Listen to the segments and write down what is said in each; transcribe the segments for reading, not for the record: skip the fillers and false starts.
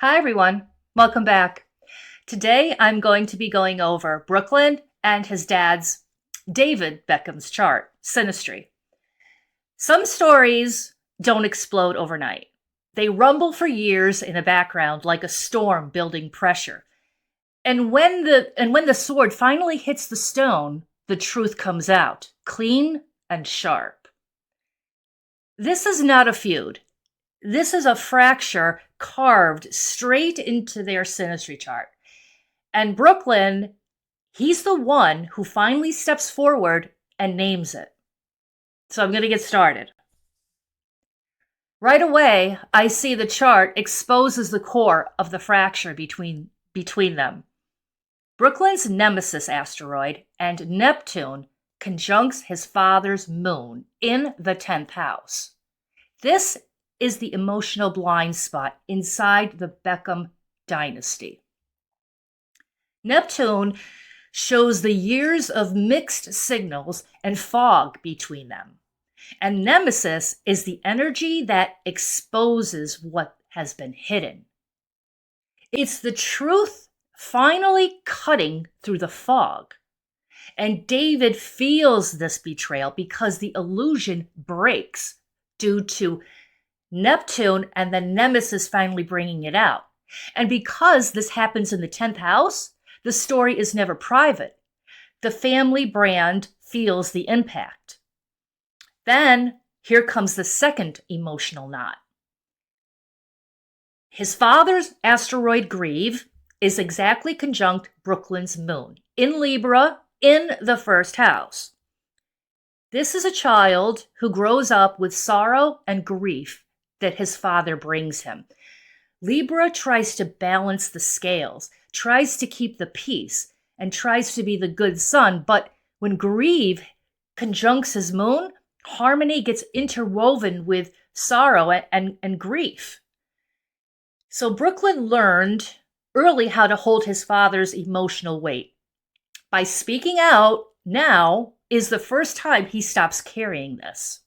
Hi, everyone. Welcome back. Today, I'm going to be going over Brooklyn and his dad's David Beckham's chart, Synastry. Some stories don't explode overnight. They rumble for years in the background like a storm building pressure. And when the sword finally hits the stone, the truth comes out, clean and sharp. This is not a feud. This is a fracture carved straight into their synastry chart. And Brooklyn, he's the one who finally steps forward and names it. So I'm going to get started. Right away, I see the chart exposes the core of the fracture between them. Brooklyn's nemesis asteroid and Neptune conjuncts his father's moon in the 10th house. This is the emotional blind spot inside the Beckham dynasty. Neptune shows the years of mixed signals and fog between them. And Nemesis is the energy that exposes what has been hidden. It's the truth finally cutting through the fog. And David feels this betrayal because the illusion breaks due to Neptune and the Nemesis finally bringing it out. And because this happens in the 10th house, the story is never private. The family brand feels the impact. Then here comes the second emotional knot. His father's asteroid Grieve is exactly conjunct Brooklyn's moon in Libra in the first house. This is a child who grows up with sorrow and grief that his father brings him. Libra tries to balance the scales, tries to keep the peace, and tries to be the good son, but when Grieve conjuncts his moon, harmony gets interwoven with sorrow and grief. So Brooklyn learned early how to hold his father's emotional weight. By speaking out now is the first time he stops carrying this.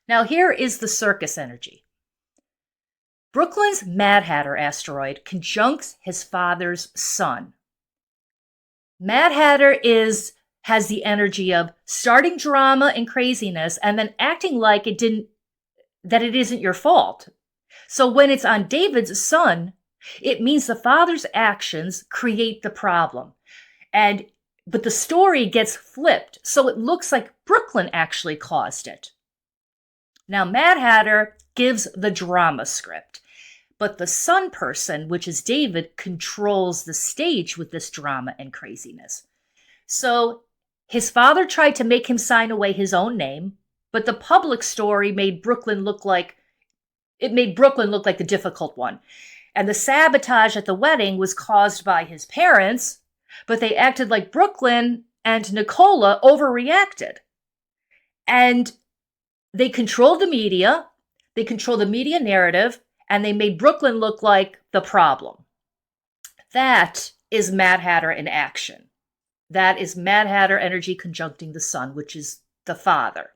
Now here is the circus energy. Brooklyn's Madhatter asteroid conjuncts his father's sun. Madhatter has the energy of starting drama and craziness and then acting like it isn't your fault. So when it's on David's sun, it means the father's actions create the problem. But the story gets flipped, so it looks like Brooklyn actually caused it. Now, Madhatter gives the drama script, but the sun person, which is David, controls the stage with this drama and craziness. So his father tried to make him sign away his own name, but the public story made Brooklyn look like the difficult one. And the sabotage at the wedding was caused by his parents, but they acted like Brooklyn and Nicola overreacted. And they controlled the media, narrative, and they made Brooklyn look like the problem. That is Madhatter in action. That is Madhatter energy conjuncting the sun, which is the father.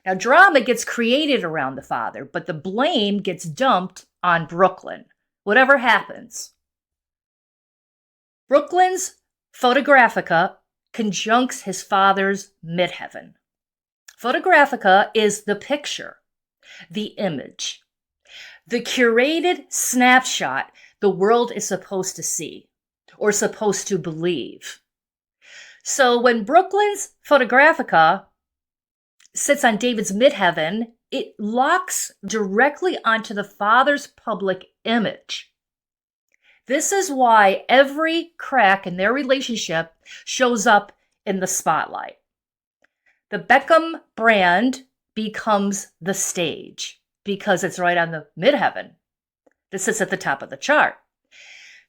Now, drama gets created around the father, but the blame gets dumped on Brooklyn, whatever happens. Brooklyn's Photographica conjuncts his father's midheaven. Photographica is the picture, the image, the curated snapshot the world is supposed to see or supposed to believe. So when Brooklyn's Photographica sits on David's midheaven, it locks directly onto the father's public image. This is why every crack in their relationship shows up in the spotlight. The Beckham brand becomes the stage because it's right on the midheaven that sits at the top of the chart.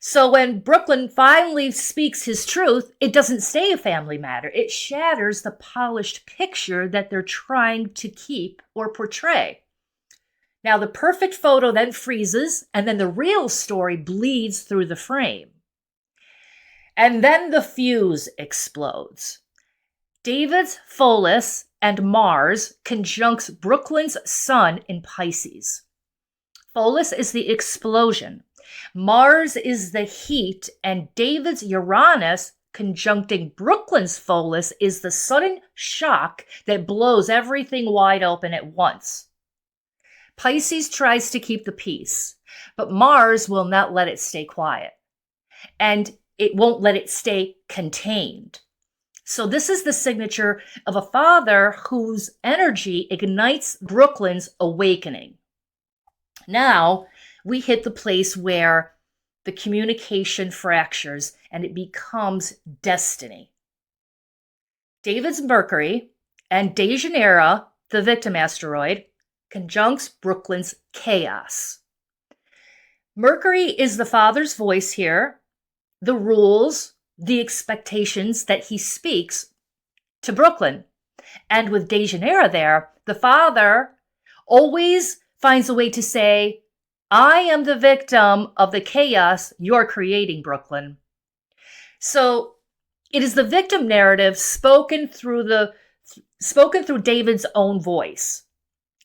So when Brooklyn finally speaks his truth, it doesn't stay a family matter. It shatters the polished picture that they're trying to keep or portray. Now, the perfect photo then freezes, and then the real story bleeds through the frame. And then the fuse explodes. David's Pholus and Mars conjuncts Brooklyn's sun in Pisces. Pholus is the explosion. Mars is the heat, and David's Uranus conjuncting Brooklyn's Pholus is the sudden shock that blows everything wide open at once. Pisces tries to keep the peace, but Mars will not let it stay quiet, and it won't let it stay contained. So this is the signature of a father whose energy ignites Brooklyn's awakening. Now we hit the place where the communication fractures and it becomes destiny. David's Mercury and Deianira, the victim asteroid, conjuncts Brooklyn's chaos. Mercury is the father's voice here, the rules, the expectations that he speaks to Brooklyn. And with Deianira there, the father always finds a way to say, I am the victim of the chaos you're creating, Brooklyn. So it is the victim narrative spoken through David's own voice.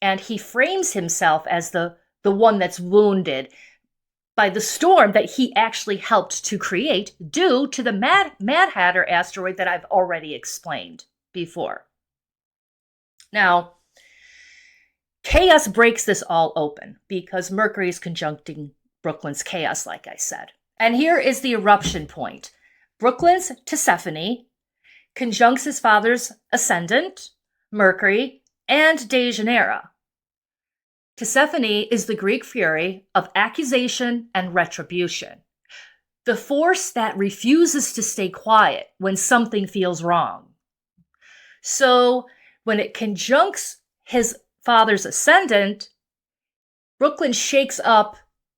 And he frames himself as the one that's wounded by the storm that he actually helped to create due to the Madhatter asteroid that I've already explained before. Now, chaos breaks this all open because Mercury is conjuncting Brooklyn's chaos, like I said. And here is the eruption point. Brooklyn's Tfanany conjuncts his father's ascendant, Mercury, and Deianira. Tfanany is the Greek fury of accusation and retribution, the force that refuses to stay quiet when something feels wrong. So when it conjuncts his father's ascendant, Brooklyn shakes up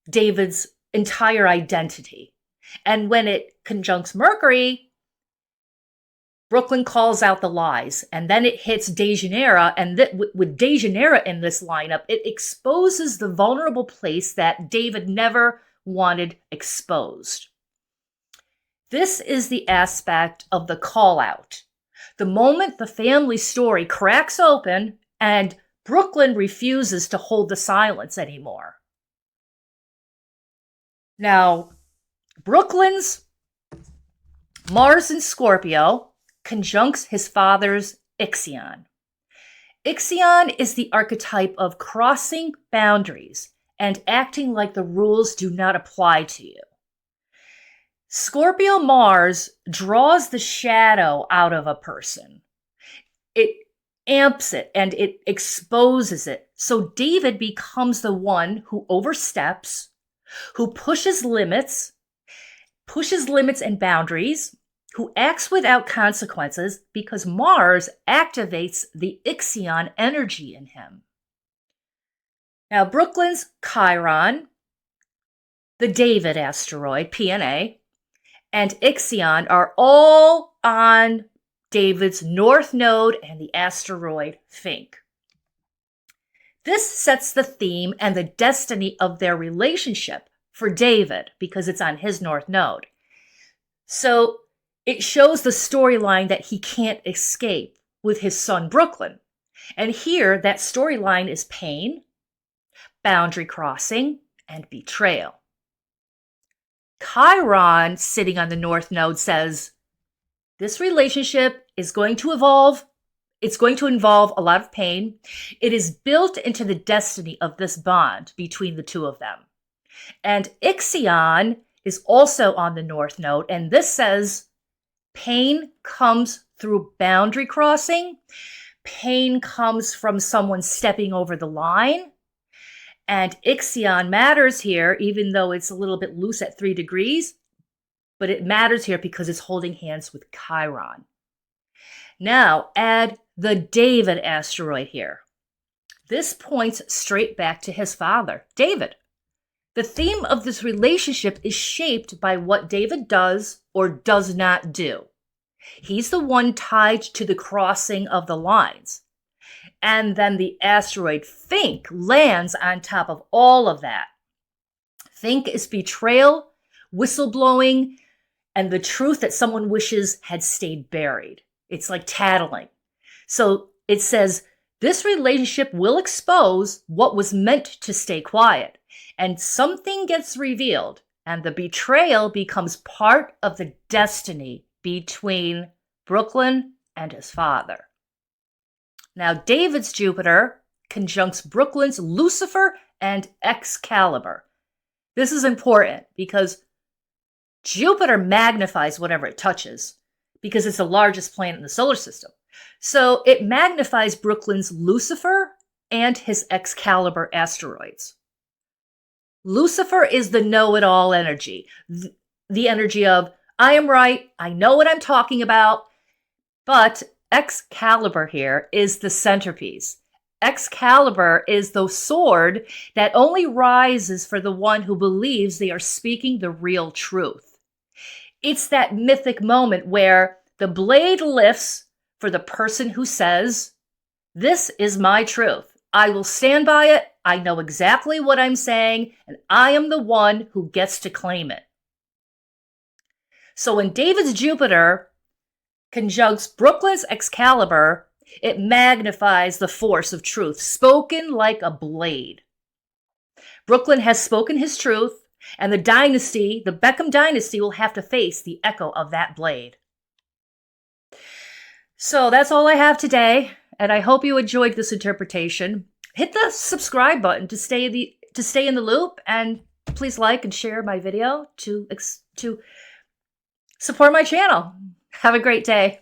David's entire identity. And when it conjuncts Mercury, Brooklyn calls out the lies, and then it hits Deianira, and with Deianira in this lineup, it exposes the vulnerable place that David never wanted exposed. This is the aspect of the call-out. The moment the family story cracks open and Brooklyn refuses to hold the silence anymore. Now, Brooklyn's Mars in Scorpio conjuncts his father's Ixion. Ixion is the archetype of crossing boundaries and acting like the rules do not apply to you. Scorpio Mars draws the shadow out of a person. It amps it and it exposes it. So David becomes the one who oversteps, who pushes limits and boundaries, who acts without consequences because Mars activates the Ixion energy in him. Now, Brooklyn's Chiron, the David asteroid, PNA, and Ixion are all on David's north node and the asteroid Fink. This sets the theme and the destiny of their relationship for David because it's on his north node. So it shows the storyline that he can't escape with his son Brooklyn. And here that storyline is pain, boundary crossing, and betrayal. Chiron, sitting on the north node, says, this relationship is going to evolve. It's going to involve a lot of pain. It is built into the destiny of this bond between the two of them. And Ixion is also on the north node, and this says, pain comes through boundary crossing. Pain comes from someone stepping over the line. And Ixion matters here, even though it's a little bit loose at 3 degrees, but it matters here because it's holding hands with Chiron. Now, add the David asteroid here. This points straight back to his father, David. The theme of this relationship is shaped by what David does or does not do. He's the one tied to the crossing of the lines. And then the asteroid Fink lands on top of all of that. Fink is betrayal, whistleblowing, and the truth that someone wishes had stayed buried. It's like tattling. So it says, this relationship will expose what was meant to stay quiet. and something gets revealed, and the betrayal becomes part of the destiny between Brooklyn and his father. Now, David's Jupiter conjuncts Brooklyn's Lucifer and Excalibur. This is important because Jupiter magnifies whatever it touches because it's the largest planet in the solar system. So it magnifies Brooklyn's Lucifer and his Excalibur asteroids. Lucifer is the know-it-all energy, the energy of, I am right, I know what I'm talking about, but Excalibur here is the centerpiece. Excalibur is the sword that only rises for the one who believes they are speaking the real truth. It's that mythic moment where the blade lifts for the person who says, this is my truth. I will stand by it. I know exactly what I'm saying, and I am the one who gets to claim it. So when David's Jupiter conjuncts Brooklyn's Excalibur, it magnifies the force of truth, spoken like a blade. Brooklyn has spoken his truth, and the dynasty, the Beckham dynasty, will have to face the echo of that blade. So that's all I have today, and I hope you enjoyed this interpretation. Hit the subscribe button to stay in the loop, and please like and share my video to support my channel. Have a great day.